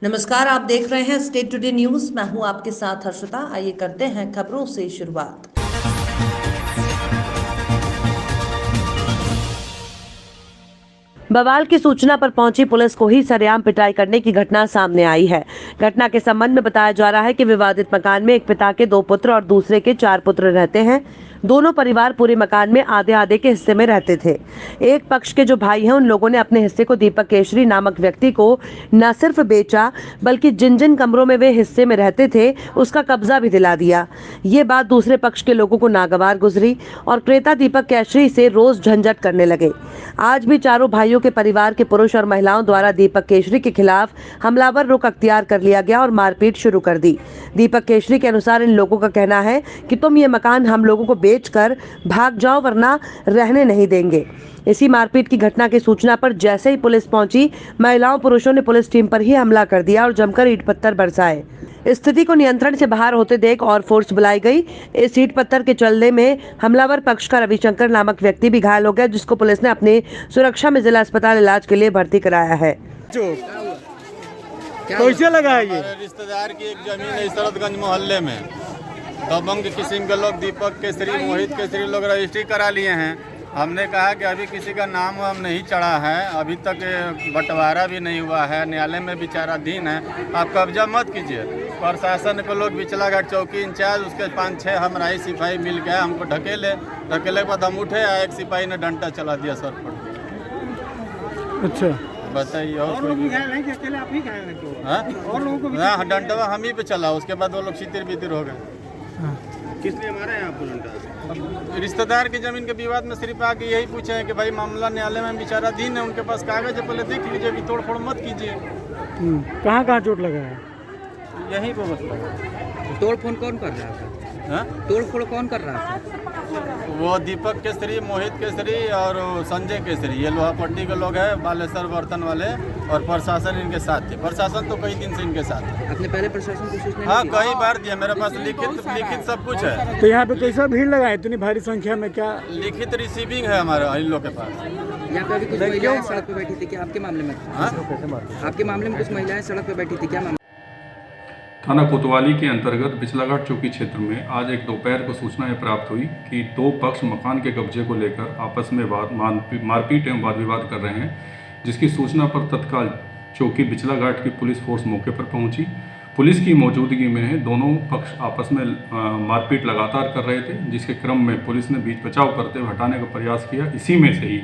नमस्कार, आप देख रहे हैं स्टेट टुडे न्यूज। मैं हूं आपके साथ हर्षिता। आइए करते हैं खबरों से शुरुआत। बवाल की सूचना पर पहुंची पुलिस को ही सरेआम पिटाई करने की घटना सामने आई है। घटना के संबंध में बताया जा रहा है कि विवादित मकान में एक पिता के 2 पुत्र और दूसरे के 4 पुत्र रहते हैं। दोनों परिवार पूरे मकान में आधे आधे के हिस्से में रहते थे। एक पक्ष के जो भाई हैं उन लोगों ने अपने हिस्से को दीपक केशरी नामक व्यक्ति को न सिर्फ बेचा बल्कि जिन जिन कमरों में वे हिस्से में रहते थे उसका कब्जा भी दिला दिया। ये बात दूसरे पक्ष के लोगों को नागवार गुजरी और क्रेता दीपक केशरी से रोज झंझट करने लगे। आज भी चारों भाइयों के परिवार के पुरुष और महिलाओं द्वारा दीपक केशरी के खिलाफ हमलावर रुख अख्तियार कर लिया गया और मारपीट शुरू कर दी। दीपक केशरी के अनुसार इन लोगों का कहना है कि तुम ये मकान हम लोगों को बेचकर भाग जाओ वरना रहने नहीं देंगे। इसी मारपीट की घटना की सूचना पर जैसे ही पुलिस पहुंची, महिलाओं पुरुषों ने पुलिस टीम पर ही हमला कर दिया और जमकर ईंट पत्थर बरसाए। स्थिति को नियंत्रण से बाहर होते देख और फोर्स बुलाई गई। इस ईंट पत्थर के चलने में हमलावर पक्ष का रविशंकर नामक व्यक्ति भी घायल हो गया, जिसको पुलिस ने अपनी सुरक्षा में जिला अस्पताल इलाज के लिए भर्ती कराया है। कैसे लगा है ये? रिश्तेदार की एक जमीन है सरदगंज मोहल्ले में। दबंग किस्म के लोग दीपक केसरी, मोहित केसरी लोग रजिस्ट्री करा लिए हैं। हमने कहा कि अभी किसी का नाम वाम नहीं चढ़ा है, अभी तक बंटवारा भी नहीं हुआ है, न्यायालय में विचाराधीन है, आप कब्जा मत कीजिए। प्रशासन के लोग बिचलाघाट चौकी इंचार्ज, उसके 5-6 हमराही सिपाही मिल गए, हमको ढकेले के बाद हम उठे, एक सिपाही ने डंडा चला दिया सर पर। अच्छा, बताइए और कोई भी अकेले आप ही घायल हैं? और लोगों को हाँ, डंडा हम ही पे चला, उसके बाद वो लोग छितिर बितिर हो गए। किस लिए मारा है आपको डंडा? रिश्तेदार की जमीन के विवाद में सिर्फ आके यही पूछे हैं कि भाई मामला न्यायालय में विचाराधीन है, उनके पास कागज है, पहले देख लीजिए, अभी तोड़ फोड़ मत कीजिए। कहाँ चोट लगा है? यहीं पर बस लगा। तोड़ फोड़ कौन कर रहा था? हाँ? तोड़ फोड़ कौन कर रहा था? वो दीपक केसरी, मोहित केसरी और संजय केसरी, ये लोहापट्टी के लोग हैं, बालेश्वर बर्तन वाले, और प्रशासन इनके साथ थे। प्रशासन तो कई दिन से इनके साथ है। आपने पहले प्रशासन को सूचना हाँ, नहीं दी? कई बार दिया, मेरे पास लिखित सब कुछ है। तो यहाँ पे कैसा भीड़ लगा है इतनी भारी संख्या में? क्या लिखित रिसीविंग है हमारे इन लोग के पास। यहाँ पे अभी कुछ महिलाएं सड़क पे बैठी थी क्या आपके मामले में? हाँ? आपके मामले में कुछ महिलाएं सड़क पे बैठी थी क्या? थाना कोतवाली के अंतर्गत बिचलाघाट चौकी क्षेत्र में आज एक दोपहर को सूचना ये प्राप्त हुई कि 2 पक्ष मकान के कब्जे को लेकर आपस में मारपीट एवं वाद विवाद कर रहे हैं, जिसकी सूचना पर तत्काल चौकी बिचलाघाट की पुलिस फोर्स मौके पर पहुंची। पुलिस की मौजूदगी में दोनों पक्ष आपस में मारपीट लगातार कर रहे थे, जिसके क्रम में पुलिस ने बीच बचाव करते हुए हटाने का प्रयास किया। इसी में से ही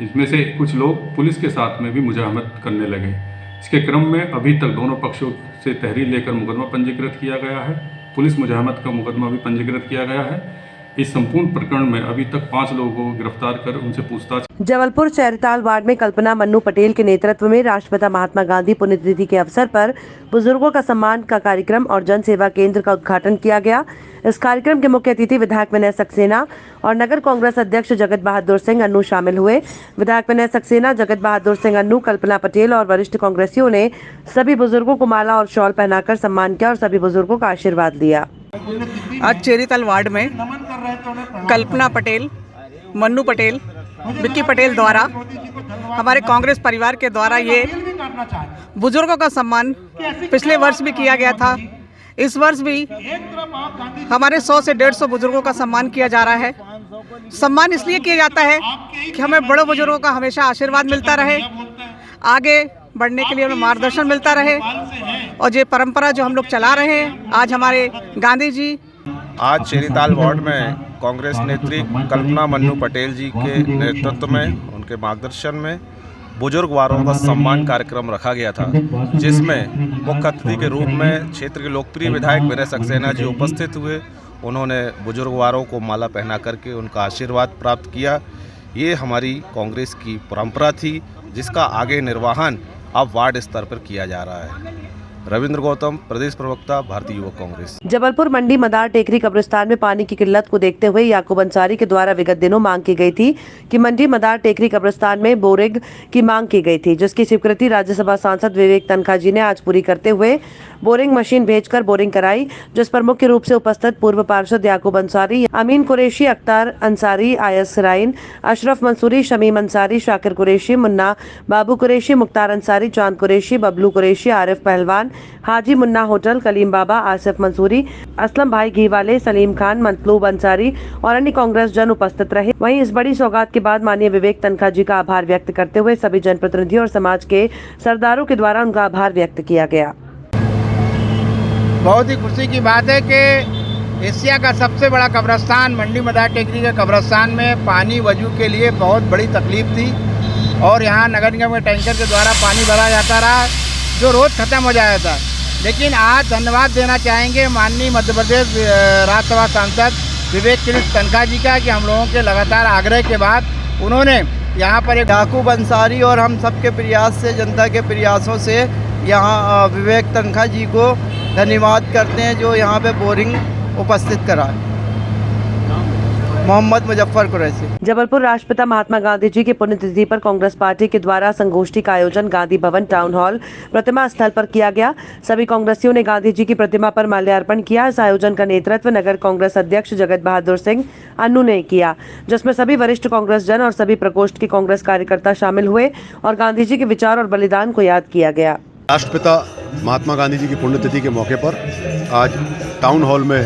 इसमें से कुछ लोग पुलिस के साथ में भी मुजाहमत करने लगे। इसके क्रम में अभी तक दोनों पक्षों से तहरीर लेकर मुकदमा पंजीकृत किया गया है। पुलिस मुजाहमत का मुकदमा भी पंजीकृत किया गया है। इस संपूर्ण प्रकरण में अभी तक 5 लोगों को गिरफ्तार कर उनसे पूछताछ। जबलपुर चैरिताल वार्ड में कल्पना मन्नू पटेल के नेतृत्व में राष्ट्रपिता महात्मा गांधी पुण्यतिथि के अवसर पर बुजुर्गों का सम्मान का कार्यक्रम और जन सेवा केंद्र का उद्घाटन किया गया। इस कार्यक्रम के मुख्य अतिथि विधायक विनय सक्सेना और नगर कांग्रेस अध्यक्ष जगत बहादुर सिंह अन्नू शामिल हुए। विधायक विनय सक्सेना, जगत बहादुर सिंह अन्नू, कल्पना पटेल और वरिष्ठ कांग्रेसियों ने सभी बुजुर्गों को माला और शॉल पहनाकर सम्मान किया और सभी बुजुर्गों का आशीर्वाद लिया। आज चेरीताल वार्ड में कल्पना पटेल, मन्नू पटेल, विक्की पटेल द्वारा हमारे कांग्रेस परिवार के द्वारा ये बुजुर्गों का सम्मान पिछले वर्ष भी किया गया था। इस वर्ष भी हमारे 100 से 150 बुजुर्गों का सम्मान किया जा रहा है। सम्मान इसलिए किया जाता है कि हमें बड़े बुजुर्गों का हमेशा आशीर्वाद मिलता रहे, आगे बढ़ने के लिए हमें मार्गदर्शन मिलता रहे, और ये परंपरा जो हम लोग चला रहे हैं, आज हमारे गांधी जी। आज चेरीताल वार्ड में कांग्रेस नेत्री कल्पना मन्नू पटेल जी के नेतृत्व में, उनके मार्गदर्शन में बुजुर्गवारों का सम्मान कार्यक्रम रखा गया था, जिसमें मुख्य अतिथि के रूप में क्षेत्र के लोकप्रिय विधायक विनय सक्सेना जी उपस्थित हुए। उन्होंने बुजुर्गवारों को माला पहना करके उनका आशीर्वाद प्राप्त किया। ये हमारी कांग्रेस की परंपरा थी, जिसका आगे निर्वहन अब वार्ड स्तर पर किया जा रहा है। रविंद्र गौतम, प्रदेश प्रवक्ता, भारतीय युवक कांग्रेस। जबलपुर मंडी मदार टेकरी कब्रिस्तान में पानी की किल्लत को देखते हुए याकूब अंसारी के द्वारा विगत दिनों मांग की गई थी कि मंडी मदार टेकरी कब्रिस्तान में बोरिंग की मांग की गई थी, जिसकी स्वीकृति राज्यसभा सांसद विवेक तनखा जी ने आज पूरी करते हुए बोरिंग मशीन भेजकर बोरिंग कराई, जिस पर मुख्य रूप से उपस्थित पूर्व पार्षद याकूब अंसारी, अमीन कुरैशी, अख्तार अंसारी, आयस राइन, अशरफ मंसूरी, शमीम अंसारी, शाकिर कुरैशी, मुन्ना बाबू कुरैशी, मुख्तार अंसारी, चांद कुरैशी, बबलू कुरैशी, आरिफ पहलवान, हाजी मुन्ना होटल, कलीम बाबा, आसिफ मंसूरी, असलम भाई घीवाले, सलीम खान, मतलूब अंसारी और अन्य कांग्रेस जन उपस्थित रहे। वहीं इस बड़ी सौगात के बाद माननीय विवेक तनखा जी का आभार व्यक्त करते हुए सभी जनप्रतिनिधियों और समाज के सरदारों के द्वारा उनका आभार व्यक्त किया गया। बहुत ही खुशी की बात है कि एशिया का सबसे बड़ा कब्रिस्तान मंडी मदार टेकरी के कब्रिस्तान में पानी वजू के लिए बहुत बड़ी तकलीफ थी और यहाँ नगर निगम के टैंकर के द्वारा पानी भरा जाता रहा जो रोज़ ख़त्म हो जाता था। लेकिन आज धन्यवाद देना चाहेंगे माननीय मध्य प्रदेश राज्यसभा सांसद विवेक तनखा जी का कि हम लोगों के लगातार आग्रह के बाद उन्होंने यहाँ पर एक याकूब अंसारी और हम सबके प्रयास से, जनता के प्रयासों से यहाँ विवेक तनखा जी को धन्यवाद करते हैं जो यहाँ पे बोरिंग उपस्थित करा। मोहम्मद मुजफ्फर कुरैशी। जबलपुर राष्ट्रपिता महात्मा गांधी जी की पुण्यतिथि पर कांग्रेस पार्टी के द्वारा संगोष्ठी का आयोजन गांधी भवन टाउन हॉल प्रतिमा स्थल पर किया गया। सभी कांग्रेसियों ने गांधी जी की प्रतिमा पर माल्यार्पण किया। इस आयोजन का नेतृत्व नगर कांग्रेस अध्यक्ष जगत बहादुर सिंह अन्नू ने किया, जिसमें सभी वरिष्ठ कांग्रेस जन और सभी प्रकोष्ठ के कांग्रेस कार्यकर्ता शामिल हुए और गांधी जी के विचार और बलिदान को याद किया गया। राष्ट्रपिता महात्मा गांधी जी की पुण्यतिथि के मौके पर आज टाउन हॉल में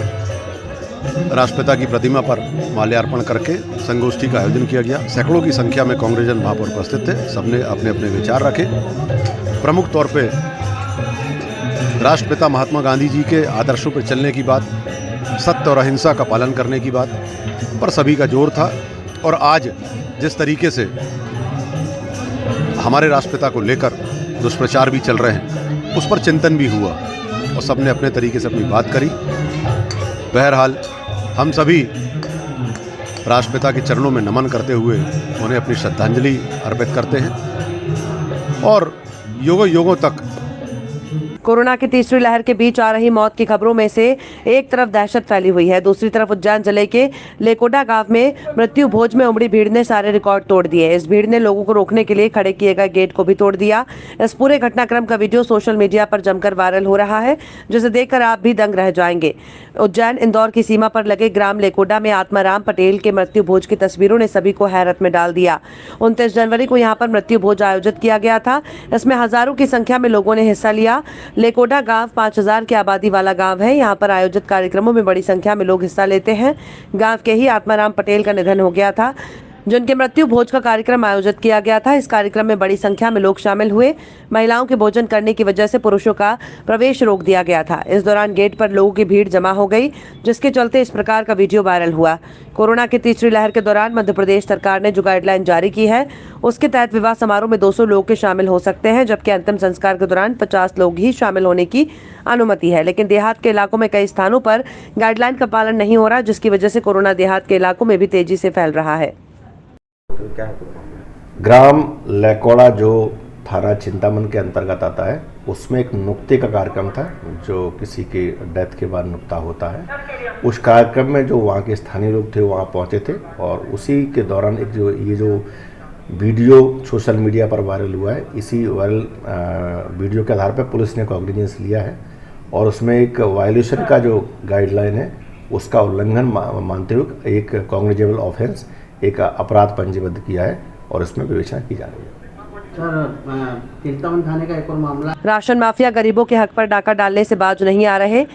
राष्ट्रपिता की प्रतिमा पर माल्यार्पण करके संगोष्ठी का आयोजन किया गया। सैकड़ों की संख्या में कांग्रेसजन वहाँ पर उपस्थित थे। सबने अपने अपने विचार रखे। प्रमुख तौर पे राष्ट्रपिता महात्मा गांधी जी के आदर्शों पर चलने की बात, सत्य और अहिंसा का पालन करने की बात पर सभी का जोर था। और आज जिस तरीके से हमारे राष्ट्रपिता को लेकर दुष्प्रचार भी चल रहे हैं, उस पर चिंतन भी हुआ और सबने अपने तरीके से अपनी बात करी। बहरहाल हम सभी राष्ट्रपिता के चरणों में नमन करते हुए उन्हें अपनी श्रद्धांजलि अर्पित करते हैं और युगों युगों तक। कोरोना की तीसरी लहर के बीच आ रही मौत की खबरों में से एक तरफ दहशत फैली हुई है, दूसरी तरफ उज्जैन जिले के लेकोडा गांव में मृत्यु भोज में उमड़ी भीड़ ने सारे रिकॉर्ड तोड़ दिए। इस भीड़ ने लोगों को रोकने के लिए खड़े किए गए गेट को भी तोड़ दिया। इस पूरे घटनाक्रम का वीडियो सोशल मीडिया पर जमकर वायरल हो रहा है, जिसे देखकर आप भी दंग रह जाएंगे। उज्जैन इंदौर की सीमा पर लगे ग्राम लेकोडा में आत्माराम पटेल के मृत्यु भोज की तस्वीरों ने सभी को हैरत में डाल दिया। 29 जनवरी को यहाँ पर मृत्यु भोज आयोजित किया गया था। इसमें हजारों की संख्या में लोगों ने हिस्सा लिया। लेकोडा गांव 5000 की आबादी वाला गांव है। यहाँ पर आयोजित कार्यक्रमों में बड़ी संख्या में लोग हिस्सा लेते हैं। गांव के ही आत्माराम पटेल का निधन हो गया था, जिनके मृत्यु भोज का कार्यक्रम आयोजित किया गया था। इस कार्यक्रम में बड़ी संख्या में लोग शामिल हुए। महिलाओं के भोजन करने की वजह से पुरुषों का प्रवेश रोक दिया गया था। इस दौरान गेट पर लोगों की भीड़ जमा हो गई, जिसके चलते इस प्रकार का वीडियो वायरल हुआ। कोरोना की तीसरी लहर के दौरान मध्य प्रदेश सरकार ने जो गाइडलाइन जारी की है, उसके तहत विवाह समारोह में 200 लोग के शामिल हो सकते हैं, जबकि अंतिम संस्कार के दौरान 50 लोग ही शामिल होने की अनुमति है। लेकिन देहात के इलाकों में कई स्थानों पर गाइडलाइन का पालन नहीं हो रहा, जिसकी वजह से कोरोना देहात के इलाकों में भी तेजी से फैल रहा है। ग्राम लेकोड़ा जो थाना चिंतामन के अंतर्गत आता है, उसमें एक नुक्ते का कार्यक्रम था जो किसी की डेथ के बाद नुक्ता होता है। उस कार्यक्रम में जो वहाँ के स्थानीय लोग थे वहाँ पहुँचे थे और उसी के दौरान एक जो वीडियो सोशल मीडिया पर वायरल हुआ है, इसी वायरल वीडियो के आधार पर पुलिस ने कॉग्निजेंस लिया है और उसमें एक वायलेशन का जो गाइडलाइन है उसका उल्लंघन मानते हुए एक कॉग्निजेबल ऑफेंस, एक अपराध पंजीबद्ध किया है और इसमें विवेचना की जा रही है। चिंतामन थाने का एक और मामला, राशन माफिया गरीबों के हक पर डाका डालने से बाज नहीं आ रहे।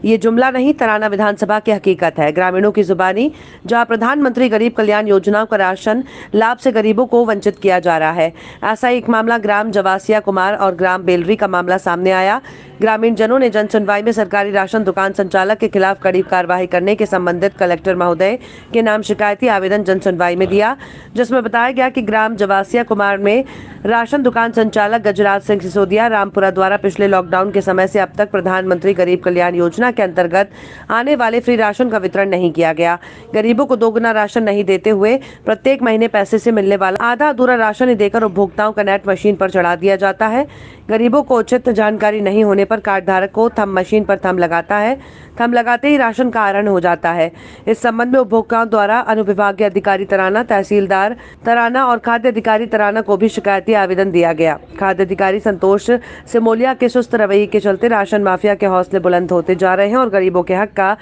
ये जुमला नहीं, तराना विधानसभा की हकीकत है। ग्रामीणों की जुबानी, जहां प्रधानमंत्री गरीब कल्याण योजनाओं का राशन लाभ से गरीबों को वंचित किया जा रहा है। ऐसा एक मामला ग्राम जवासिया कुमार और ग्राम बेलरी का मामला सामने आया। ग्रामीण जनों ने जन सुनवाई में सरकारी राशन दुकान संचालक के खिलाफ कड़ी कार्रवाई करने के संबंधित कलेक्टर महोदय के नाम शिकायती आवेदन जन सुनवाई में दिया, जिसमें बताया गया कि ग्राम जवासिया कुमार में राशन दुकान संचालक गजराज सिंह सिसोदिया रामपुरा द्वारा पिछले लॉकडाउन के समय से अब तक प्रधानमंत्री गरीब कल्याण योजना योजना के अंतर्गत आने वाले फ्री राशन का वितरण नहीं किया गया। गरीबों को दोगुना राशन नहीं देते हुए प्रत्येक महीने पैसे से मिलने वाला आधा अधूरा राशन ही देकर उपभोक्ताओं का नेट मशीन पर चढ़ा दिया जाता है। गरीबों को उचित जानकारी नहीं होने पर कार्ड धारक को थंब मशीन पर थंब लगाता है। थंब लगाते ही राशन का आहरण हो जाता है। इस संबंध में उपभोक्ताओं द्वारा अनुविभागीय अधिकारी तराना, तहसीलदार तराना और खाद्य अधिकारी तराना को भी शिकायती आवेदन दिया गया। खाद्य अधिकारी संतोष सिमोलिया के सुस्त रवैये के चलते राशन माफिया के हौसले बुलंद होते जा रहे हैं और गरीबों के हक का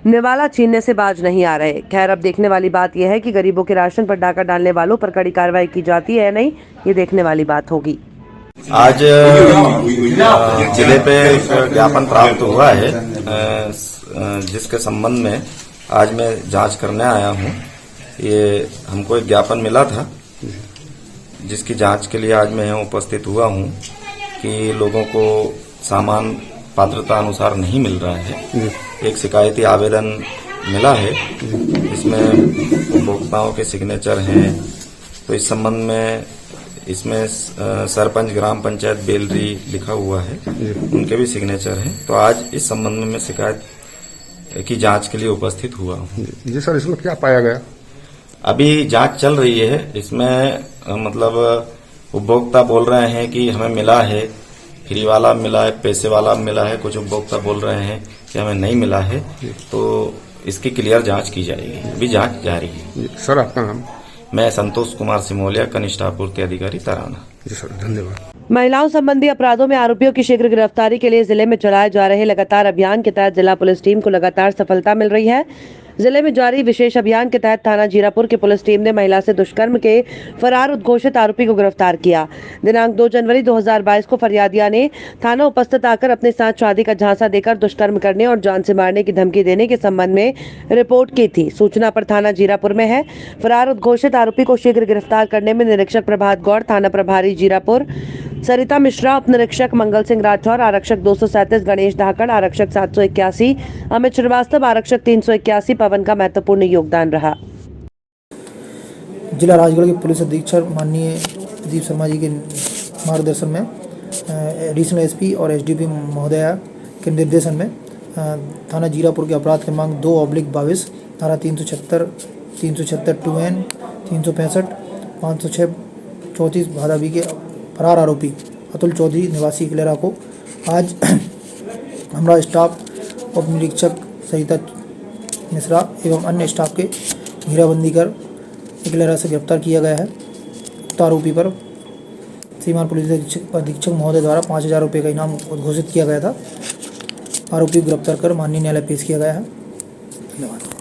निवाला छीनने से बाज नहीं आ रहे। खैर, अब देखने वाली बात यह है कि गरीबों के राशन पर डाका डालने वालों पर कड़ी कार्रवाई की जाती है या नहीं, ये देखने वाली बात होगी। आज जिले पे एक ज्ञापन प्राप्त हुआ है जिसके संबंध में आज मैं जांच करने आया हूं। ये हमको एक ज्ञापन मिला था जिसकी जांच के लिए आज मैं यहाँ उपस्थित हुआ हूं कि लोगों को सामान पात्रता अनुसार नहीं मिल रहा है। एक शिकायती आवेदन मिला है, इसमें उपभोक्ताओं के सिग्नेचर हैं। तो इस संबंध में इसमें सरपंच ग्राम पंचायत बेलरी लिखा हुआ है, उनके भी सिग्नेचर हैं। तो आज इस संबंध में मैं शिकायत की जांच के लिए उपस्थित हुआ हूँ। जी सर, इसमें क्या पाया गया? अभी जांच चल रही है। इसमें मतलब उपभोक्ता बोल रहे हैं कि हमें मिला है, फ्री वाला मिला है, पैसे वाला मिला है। कुछ उपभोक्ता बोल रहे हैं कि हमें नहीं मिला है। तो इसकी क्लियर जांच की जाएगी। अभी जांच जारी है। सर, आपका नाम? मैं संतोष कुमार सिमोलिया, कनिष्ठ आपूर्ति अधिकारी तराना। जी सर, धन्यवाद। महिलाओं संबंधी अपराधों में आरोपियों की शीघ्र गिरफ्तारी के लिए जिले में चलाए जा रहे लगातार अभियान के तहत जिला पुलिस टीम को लगातार सफलता मिल रही है। जिले में जारी विशेष अभियान के तहत थाना जीरापुर की पुलिस टीम ने महिला से दुष्कर्म के फरार उद्घोषित आरोपी को गिरफ्तार किया। दिनांक 2 जनवरी 2022 को फरियादिया ने थाना उपस्थित आकर अपने साथ शादी का झांसा देकर दुष्कर्म करने और जान से मारने की धमकी देने के संबंध में रिपोर्ट की थी। सूचना पर थाना जीरापुर में है। फरार उद्घोषित आरोपी को शीघ्र गिरफ्तार करने में निरीक्षक प्रभात गौड़, थाना प्रभारी जीरापुर सरिता मिश्रा, उप निरीक्षक मंगल सिंह राठौर, आरक्षक 237 गणेश धाकड़, आरक्षक 781 अमित श्रीवास्तव, आरक्षक 381 पवन का महत्वपूर्ण योगदान रहा। जिला राजगढ़ के पुलिस अधीक्षक माननीय प्रदीप शर्मा जी के मार्गदर्शन में एडिशनल एसपी और एसडीपी महोदया के निर्देशन में थाना जीरापुर के अपराध क्रमांक 2/22 धारा 376, 2N, 365, 506, 34 भादा बी के फरार आरोपी अतुल चौधरी निवासी किलेरा को आज हमारा स्टाफ उप निरीक्षक सरिता मिश्रा एवं अन्य स्टाफ के घेराबंदी कर किलेरा से गिरफ्तार किया गया है। उक्त आरोपी पर सीमांत पुलिस अधीक्षक महोदय द्वारा 5,000 रुपये का इनाम घोषित किया गया था। आरोपी को गिरफ्तार कर माननीय न्यायालय पेश किया गया है। धन्यवाद।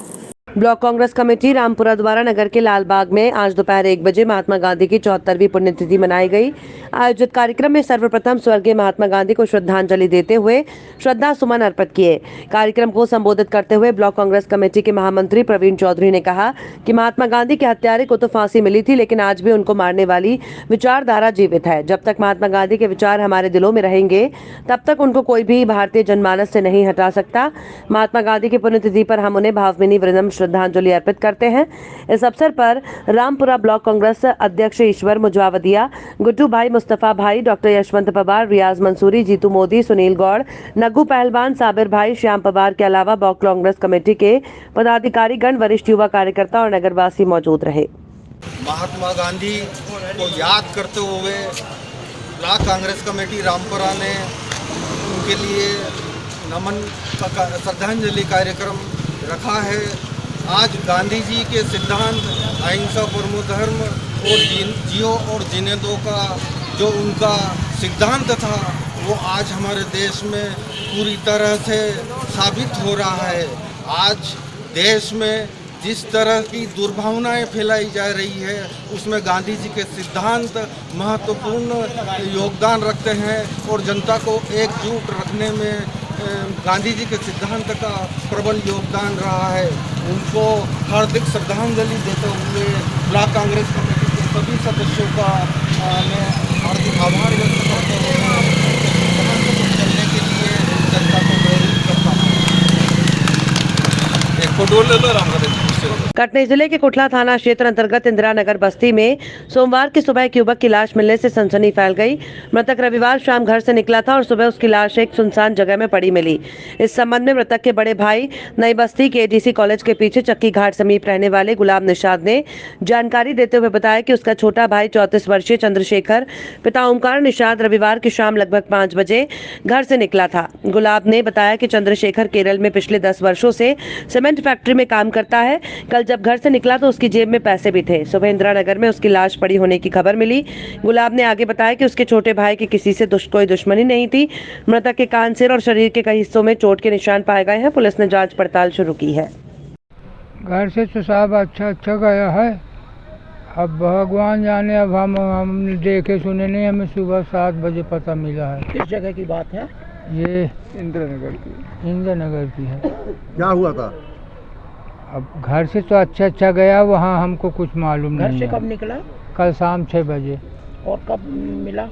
ब्लॉक कांग्रेस कमेटी रामपुरा द्वारा नगर के लालबाग में आज दोपहर 1 बजे महात्मा गांधी की 74वीं पुण्यतिथि मनाई गई। आयोजित कार्यक्रम में सर्वप्रथम स्वर्गीय महात्मा गांधी को श्रद्धांजलि देते हुए श्रद्धा सुमन अर्पित किए। कार्यक्रम को संबोधित करते हुए ब्लॉक कांग्रेस कमेटी के महामंत्री प्रवीण चौधरी ने कहा कि महात्मा गांधी के हत्यारे को तो फांसी मिली थी, लेकिन आज भी उनको मारने वाली विचारधारा जीवित है। जब तक महात्मा गांधी के विचार हमारे दिलों में रहेंगे, तब तक उनको कोई भी भारतीय जनमानस से नहीं हटा सकता। महात्मा गांधी की पुण्यतिथि पर हम उन्हें भावभीनी विनम्र श्रद्धांजलि अर्पित करते हैं। इस अवसर पर रामपुरा ब्लॉक कांग्रेस अध्यक्ष ईश्वर मुजावदिया, गुड्डू भाई, मुस्तफा भाई, डॉक्टर यशवंत पवार, रियाज मंसूरी, जीतू मोदी, सुनील गौड़, नग्गू पहलवान, साबिर भाई, श्याम पवार के अलावा ब्लॉक कांग्रेस कमेटी के पदाधिकारीगण, वरिष्ठ युवा कार्यकर्ता और नगरवासी मौजूद रहे। महात्मा गांधी को याद करते हुए ब्लॉक कांग्रेस कमेटी रामपुरा ने उनके लिए नमन का श्रद्धांजलि कार्यक्रम रखा है। आज गांधी जी के सिद्धांत अहिंसा परमो धर्म और जियो और जीने दो का जो उनका सिद्धांत था, वो आज हमारे देश में पूरी तरह से साबित हो रहा है। आज देश में जिस तरह की दुर्भावनाएं फैलाई जा रही है, उसमें गांधी जी के सिद्धांत महत्वपूर्ण योगदान रखते हैं और जनता को एकजुट रखने में गांधी जी के सिद्धांत का प्रबल योगदान रहा है। उनको हार्दिक श्रद्धांजलि देते हुए ब्लॉक कांग्रेस कमेटी के सभी सदस्यों का मैं हार्दिक आभार व्यक्त करते हुए चलने के लिए जनता को प्रेरित करता हूँ। एक फोटो ले लो राम। कटनी जिले के कुठला थाना क्षेत्र अंतर्गत इंदिरा नगर बस्ती में सोमवार की सुबह एक युवक की लाश मिलने से सनसनी फैल गई। मृतक रविवार शाम घर से निकला था और सुबह उसकी लाश एक सुनसान जगह में पड़ी मिली। इस संबंध में मृतक के बड़े भाई नई बस्ती के एडीसी कॉलेज के पीछे चक्की घाट समीप रहने वाले गुलाब निषाद ने जानकारी देते हुए बताया कि उसका छोटा भाई 34 वर्षीय चंद्रशेखर पिता ओमकार निषाद रविवार की शाम लगभग 5 बजे घर से निकला था। गुलाब ने बताया कि चंद्रशेखर केरल में पिछले 10 वर्षों से सीमेंट फैक्ट्री में काम करता है। कल जब घर से निकला तो उसकी जेब में पैसे भी थे। सुबह इंदिरा नगर में उसकी लाश पड़ी होने की खबर मिली। गुलाब ने आगे बताया कि उसके छोटे भाई की किसी से कोई दुश्मनी नहीं थी। मृतक के कान, सिर और शरीर के कई हिस्सों में चोट के निशान पाए गए हैं। पुलिस ने जांच पड़ताल शुरू की है। घर से तो साहब अच्छा गया है। अब भगवान जाने, अब हम देखे सुने नहीं, हमें सुबह 7 बजे पता मिला है। किस जगह की बात है? ये इंदिरा नगर की है। क्या हुआ था? अब घर से तो अच्छा गया, वहाँ हमको कुछ मालूम नहीं है। घर से कब निकला? कल शाम 6 बजे। और कब मिला?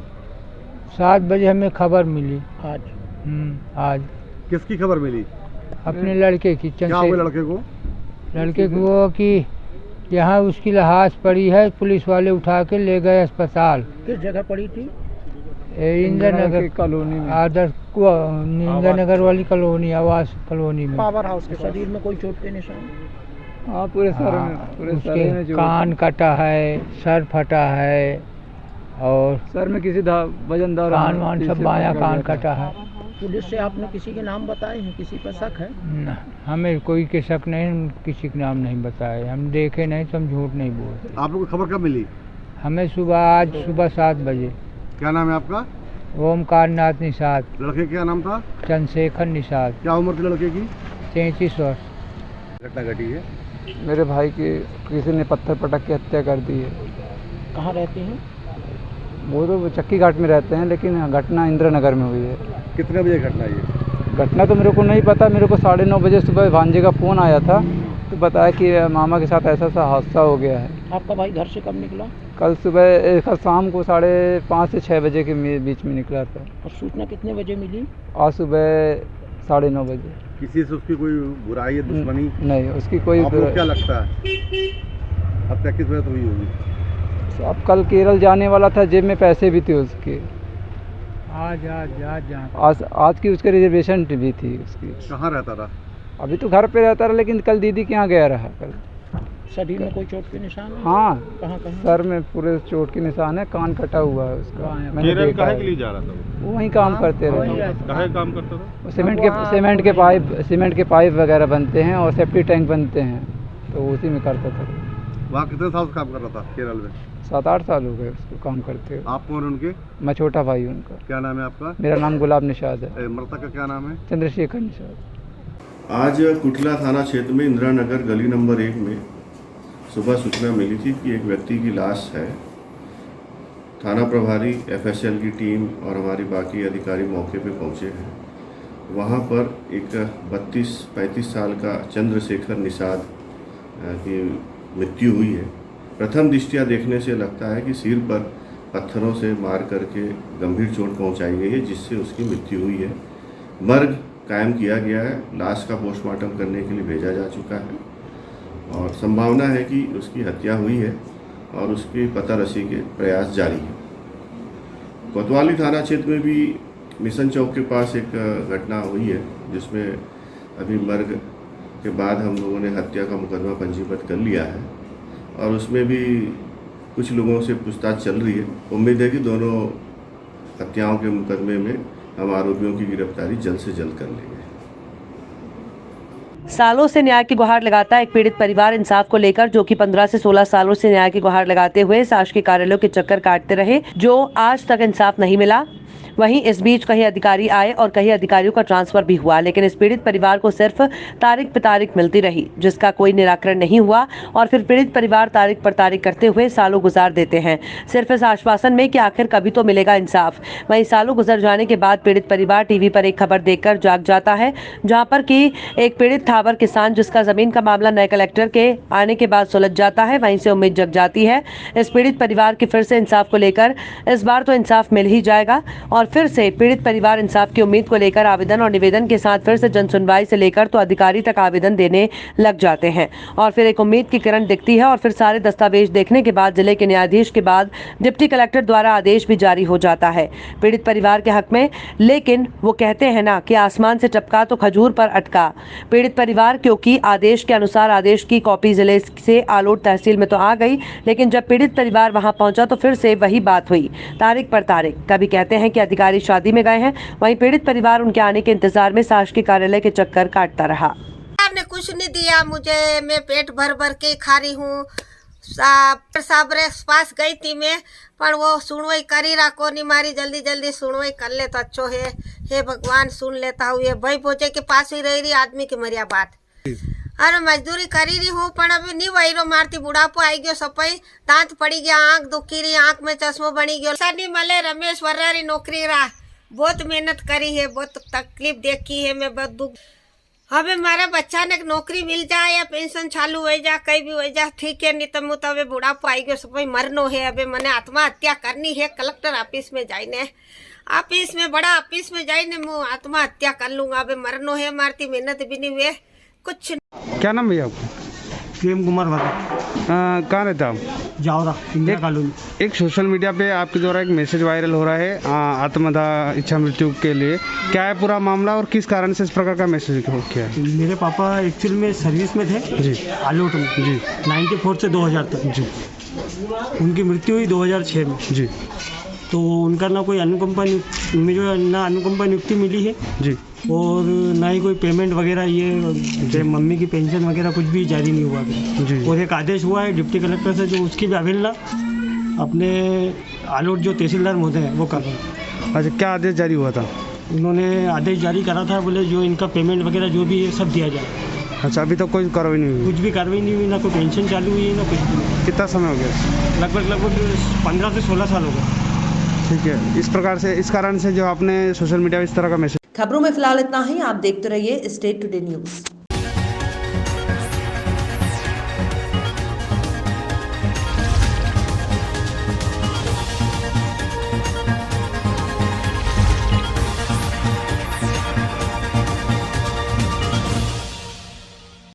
7 बजे हमें खबर मिली। आज किसकी खबर मिली? अपने लड़के की। क्या हुआ लड़के को? लड़के को वो कि यहाँ उसकी लाश पड़ी है, पुलिस वाले उठा के ले गए अस्पताल। किस जगह पड़ी थी? इंदिरा नगर कॉलोनी में, आदर्श इंदिरा नगर वाली कॉलोनी, आवास कॉलोनी में। पावर हाउस के शरीर में कोई चोट के निशान? हाँ, पूरे सर में कान कटा है, सर फटा है और सर में किसी वजनदार कान वान सब बायां कान कटा है। पुलिस से आपने किसी के नाम बताए हैं? किसी पर शक है? न, हमें कोई के शक नहीं, किसी के नाम नहीं बताए। हम देखे नहीं तो हम झूठ नहीं बोलते। आप लोग को खबर कब मिली? हमें आज सुबह 7 बजे। क्या नाम है आपका? ओमकार नाथ निषाद। लड़के क्या नाम था? चंद्रशेखर निषाद। क्या उम्र थी लड़के की? 33 वर्ष। घटना घटी है? मेरे भाई की किसी ने पत्थर पटक के हत्या कर दी है। कहाँ रहते हैं? वो तो चक्की घाट में रहते हैं, लेकिन घटना इंदिरा नगर में हुई है। कितने बजे घटना ये? घटना तो मेरे को नहीं पता। मेरे को 9:30 बजे सुबह भांजे का फ़ोन आया था, तो बताया कि मामा के साथ ऐसा हादसा हो गया है। आपका भाई घर से कब निकला? कल शाम को 5:30 से 6 बजे के बीच में निकला था। और सूचना कितने बजे मिली? आज सुबह 9:30 बजे। किसी से उसकी कोई बुराई है, दुश्मनी? नहीं, उसकी कोई। आपको क्या लगता है हत्या किस वजह से हुई होगी? अब कल केरल जाने वाला था, जेब में पैसे भी थे उसके। आज की उसके रिजर्वेशन भी थी उसकी। कहाँ रहता था? अभी तो घर पे रहता रहा, लेकिन कल दीदी के यहाँ गया रहा कल। शरीर में कोई चोट के निशान है? हाँ, कहाँ? सर में पूरे चोट के निशान है, कान कटा हुआ है उसका। केरल काहे के लिए जा रहा था वो वहीं काम करते रहे। काहे काम करता था? सीमेंट के पाइप वगैरह बनते हैं और सेफ्टी टैंक बनते हैं, तो उसी में करता था। वहाँ कितने साल से काम कर रहा था केरल में? 7-8 साल हो गए उसको काम करते हुए। आप कौन उनके? मैं छोटा भाई उनका। क्या नाम है आपका? मेरा नाम गुलाब निषाद है। मृतक का क्या नाम है? चंद्रशेखर निषाद। आज कुठला थाना क्षेत्र में इंदिरा नगर गली नंबर 1 में सुबह सूचना मिली थी कि एक व्यक्ति की लाश है। थाना प्रभारी, FSL की टीम और हमारी बाकी अधिकारी मौके पे पहुंचे हैं। वहां पर एक 32-35 साल का चंद्रशेखर निषाद की मृत्यु हुई है। प्रथम दृष्टया देखने से लगता है कि सिर पर पत्थरों से मार करके गंभीर चोट पहुंचाई गई है, जिससे उसकी मृत्यु हुई है। मर्ग कायम किया गया है। लाश का पोस्टमार्टम करने के लिए भेजा जा चुका है और संभावना है कि उसकी हत्या हुई है और उसकी पतारसी के प्रयास जारी है। कोतवाली थाना क्षेत्र में भी मिशन चौक के पास एक घटना हुई है, जिसमें अभी मर्ग के बाद हम लोगों ने हत्या का मुकदमा पंजीबद्ध कर लिया है और उसमें भी कुछ लोगों से पूछताछ चल रही है। उम्मीद है कि दोनों हत्याओं के मुकदमे में हम आरोपियों की गिरफ्तारी जल्द से जल्द कर लेंगे। सालों से न्याय की गुहार लगाता एक पीड़ित परिवार इंसाफ को लेकर, जो कि 15 से 16 सालों से न्याय की गुहार लगाते हुए शासकीय कार्यालयों के चक्कर काटते रहे, जो आज तक इंसाफ नहीं मिला। वहीं इस बीच कई अधिकारी आए और कई अधिकारियों का ट्रांसफर भी हुआ, लेकिन इस पीड़ित परिवार को सिर्फ तारीख पर तारीख मिलती रही, जिसका कोई निराकरण नहीं हुआ और फिर पीड़ित परिवार तारीख पर तारीख करते हुए सालों गुजार देते हैं, सिर्फ इस आश्वासन में कि आखिर कभी तो मिलेगा इंसाफ। वहीं सालों गुजर जाने के बाद पीड़ित परिवार टीवी पर एक खबर देखकर जाग जाता है, जहां पर कि एक पीड़ित था बाबर किसान जिसका जमीन का मामला नए कलेक्टर के आने के बाद सुलझ जाता है, वहीं से उम्मीद जग जाती है इस पीड़ित परिवार की फिर से इंसाफ को लेकर। इस बार तो इंसाफ मिल ही जाएगा और फिर से पीड़ित परिवार इंसाफ की उम्मीद को लेकर आवेदन और निवेदन के साथ फिर से जन सुनवाई से लेकर तो अधिकारी तक आवेदन देने लग जाते हैं और फिर एक उम्मीद की किरण दिखती है और फिर सारे दस्तावेज देखने के बाद जिले के न्यायाधीश के बाद डिप्टी कलेक्टर द्वारा आदेश भी जारी हो जाता है पीड़ित परिवार के हक में। लेकिन वो कहते हैं ना कि आसमान से टपका तो खजूर पर अटका। पीड़ित परिवार क्योंकि आदेश के अनुसार आदेश की कॉपी जिले से आलोट तहसील में तो आ गई, लेकिन जब पीड़ित परिवार वहां पहुंचा तो फिर से वही बात हुई, तारीख पर तारीख। कभी कहते हैं कि अधिकारी शादी में गए हैं, वहीं पीड़ित परिवार उनके आने के इंतजार में शासकीय कार्यालय के चक्कर काटता रहा। ने कुछ नहीं दिया मुझे, मैं पेट भर भर के खा रही हूँ। साबरे पास गई थी मैं, पर वो सुनवाई करी रखो नहीं, मारी जल्दी सुनवाई कर ले तो अच्छो है। हे भगवान सुन लेता हूँ, ये भाई पोचे के पास ही रही आदमी की मरिया बात। अरे मजदूरी करी रही हूँ पर अभी नहीं वही रो, मारती बुढ़ापो आई गयो, सफाई दांत पड़ी गया, आंख दुखी रही, आंख में चश्मो बनी गयो। सनी मले रमेश वर्रारी नौकरी रहा, बहुत मेहनत करी है, बहुत तकलीफ देखी है मैं, बहुत दुख। હવે મારા બચ્ચાને નોકરી મિલ જાય या पेंशन चालू हो जा, कहीं भी हो जा ठीक है, नहीं तो હું તો હવે બુઢાપો આવી ગયો, સભાઈ મરનો है। હવે મને આત્મહત્યા करनी है, कलेक्टर ऑफिस में जाइने, ऑफिस में बड़ा ऑफिस में जाइने मैं आत्महत्या कर लूँगा। अब मरनो है, मारती मेहनत भी नहीं हुए कुछ। क्या नाम भैया आपका? प्रेम कुमार वाला। कहाँ रहता आप? जावरा इंदिरा कॉलोनी। एक सोशल मीडिया पे आपके द्वारा एक मैसेज वायरल हो रहा है आत्मदाह इच्छा मृत्यु के लिए, क्या है पूरा मामला और किस कारण से इस प्रकार का मैसेज किया है? मेरे पापा एक्चुअल में सर्विस में थे जी, आलोट में जी, 94 से 2000 तक जी। उनकी मृत्यु हुई 2006 में जी। तो उनका ना कोई अनुकंपा नियुक्ति मिली है जी, और ना ही कोई पेमेंट वगैरह, ये मम्मी की पेंशन वगैरह कुछ भी जारी नहीं हुआ जी। और एक आदेश हुआ है डिप्टी कलेक्टर से, जो उसकी भी अवहेलना अपने आलोट जो तहसीलदार महोदय हैं वो कर रहे हैं। अच्छा, क्या आदेश जारी हुआ था? उन्होंने आदेश जारी करा था, बोले जो इनका पेमेंट वगैरह जो भी है सब दिया जाए। अच्छा, अभी तक कोई कार्रवाई नहीं हुई? कुछ भी कार्रवाई नहीं हुई, ना कोई पेंशन चालू हुई है ना कुछ भी। कितना समय हो गया? लगभग 15 से 16 साल हो गए। ठीक है, इस प्रकार से, इस कारण से जो आपने सोशल मीडिया में इस तरह का मैसेज। खबरों में फिलहाल इतना ही। आप देखते रहिए स्टेट टुडे न्यूज।